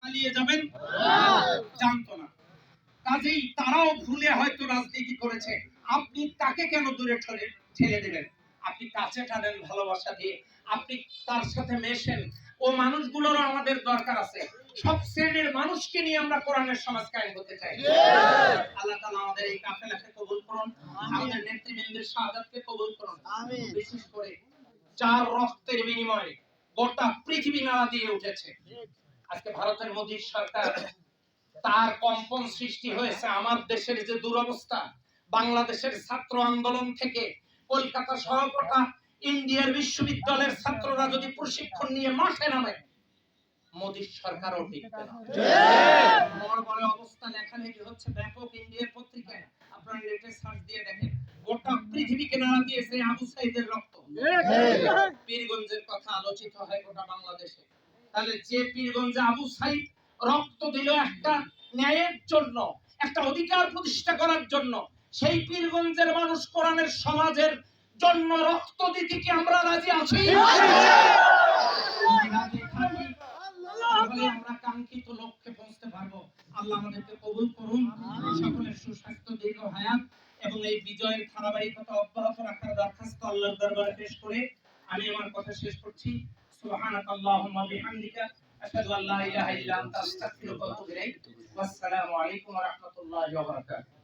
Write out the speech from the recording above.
চালিয়ে যাবেন? জানতো না। কাজেই তারাও ভুলে হয়তো রাজনীতি করেছে। আপনি তাকে কেন দূরে ঠেলে দিলেন? আপনি কাছে টানেন ভালোবাসা দিয়ে, আপনি তার সাথে মেশেন। ও মানুষগুলোরও আমাদের দরকার আছে। সব শ্রেণীর মানুষকে নিয়ে আমরা কোরআনের সমাজ কায়েম করতে চাই। আল্লাহ তাআলা আমাদের এই কাফেলাকে কবুল করুন, আমাদের নেতৃবৃন্দের শাহাদাতকে কবুল করুন। বিশেষ করে যার রক্তের বিনিময়ে গোটা পৃথিবী নাড়া দিয়ে উঠেছে, আজকে ভারতের মোদী সরকার, তার কম্পন সৃষ্টি হয়েছে আমার দেশের যে দুরবস্থা। বাংলাদেশের ছাত্র আন্দোলন থেকে কলকাতা সহ গোটা ইন্ডিয়ার বিশ্ববিদ্যালয়ের ছাত্ররা যদি প্রশিক্ষণ নিয়ে মাঠে নামে, মোদী সরকারও টিকবে না। বড় বড় অবস্থা লেখালেখি হচ্ছে ব্যাপক ইন্ডিয়ার পত্রিকায়, আপনারা নেটে সার্চ দিয়ে দেখেন। গোটা পৃথিবীকে নাড়া দিয়েছে আবু সাইদের রক্ত। পীরগঞ্জের কথা আলোচিত হয় গোটা বাংলাদেশে। তাহলে যে পীরগঞ্জে আবু সাইদ রক্ত দিল একটা ন্যায়ের জন্য, একটা অধিকার প্রতিষ্ঠা করার জন্য, সেই পীরগঞ্জের মানুষ কোরআনের সমাজের জন্য রক্ত দিতে কি আমরা রাজি আছি? আমরা কাঙ্ক্ষিত লক্ষ্যে পৌঁছতে পারবো। আল্লাহ আমাদেরকে কবুল করুন, সকলের সুস্বাস্থ্য, দীর্ঘ হায়াত এবং এই বিজয়ের ধারাবাহিকতা অব্যাহত রাখার দরখাস্ত আল্লাহর দরবারে পেশ করে আমি আমার কথা শেষ করছি। সুবহানাকাল্লাহুম্মা বিহামদিকা আশহাদু আল্লা ইলাহা ইল্লা আনতা আস্তাগফিরুকা ওয়া আতুবু ইলাইক। ওয়াসসালামু আলাইকুম ওয়া রাহমাতুল্লাহি ওয়া বারাকাতুহু।